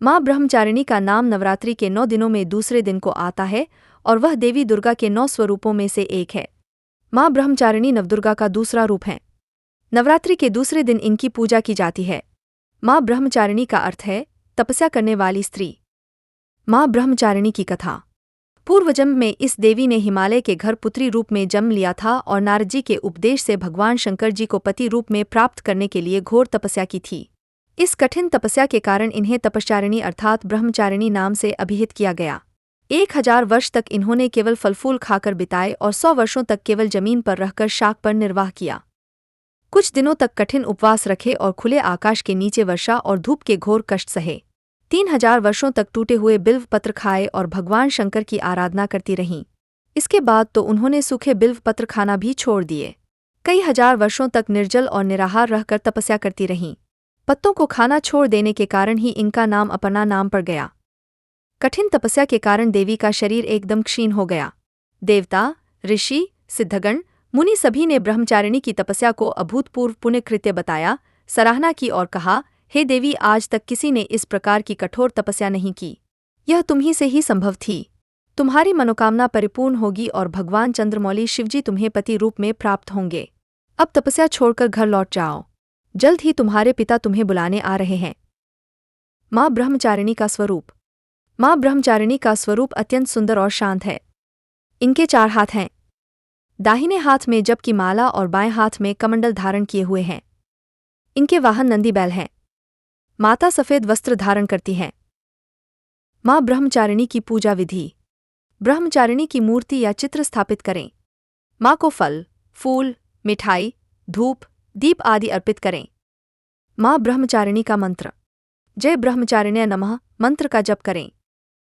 माँ ब्रह्मचारिणी का नाम नवरात्रि के 9 दिनों में दूसरे दिन को आता है और वह देवी दुर्गा के 9 स्वरूपों में से एक है। माँ ब्रह्मचारिणी नवदुर्गा का दूसरा रूप है। नवरात्रि के दूसरे दिन इनकी पूजा की जाती है। माँ ब्रह्मचारिणी का अर्थ है तपस्या करने वाली स्त्री। माँ ब्रह्मचारिणी की कथा। पूर्वजन्म में इस देवी ने हिमालय के घर पुत्री रूप में जन्म लिया था और नारद जी के उपदेश से भगवान शंकर जी को पति रूप में प्राप्त करने के लिए घोर तपस्या की थी। इस कठिन तपस्या के कारण इन्हें तपश्चारिणी अर्थात ब्रह्मचारिणी नाम से अभिहित किया गया। 1000 वर्ष तक इन्होंने केवल फल-फूल खाकर बिताए और 100 वर्षों तक केवल जमीन पर रहकर शाक पर निर्वाह किया। कुछ दिनों तक कठिन उपवास रखे और खुले आकाश के नीचे वर्षा और धूप के घोर कष्ट सहे। 3000 वर्षों तक टूटे हुए बिल्व पत्र खाए और भगवान शंकर की आराधना करती रहीं। इसके बाद तो उन्होंने सूखे बिल्व पत्र खाना भी छोड़ दिए। कई हजार वर्षों तक निर्जल और निराहार रहकर तपस्या करती रहीं। पत्तों को खाना छोड़ देने के कारण ही इनका नाम अपर्णा नाम पड़ गया। कठिन तपस्या के कारण देवी का शरीर एकदम क्षीण हो गया। देवता, ऋषि, सिद्धगण, मुनि सभी ने ब्रह्मचारिणी की तपस्या को अभूतपूर्व पुण्यकृत्य बताया, सराहना की और कहा, हे देवी, आज तक किसी ने इस प्रकार की कठोर तपस्या नहीं की। यह तुम्ही से ही संभव थी। तुम्हारी मनोकामना परिपूर्ण होगी और भगवान चंद्रमौली शिवजी तुम्हें पति रूप में प्राप्त होंगे। अब तपस्या छोड़कर घर लौट जाओ। जल्द ही तुम्हारे पिता तुम्हें बुलाने आ रहे हैं। माँ ब्रह्मचारिणी का स्वरूप। माँ ब्रह्मचारिणी का स्वरूप अत्यंत सुंदर और शांत है। इनके 4 हाथ हैं। दाहिने हाथ में जप की माला और बाएं हाथ में कमंडल धारण किए हुए हैं। इनके वाहन नंदी बैल हैं। माता सफेद वस्त्र धारण करती हैं। माँ ब्रह्मचारिणी की पूजा विधि। ब्रह्मचारिणी की मूर्ति या चित्र स्थापित करें। माँ को फल, फूल, मिठाई, धूप, दीप आदि अर्पित करें। माँ ब्रह्मचारिणी का मंत्र। जय ब्रह्मचारिण्य नमः मंत्र का जप करें।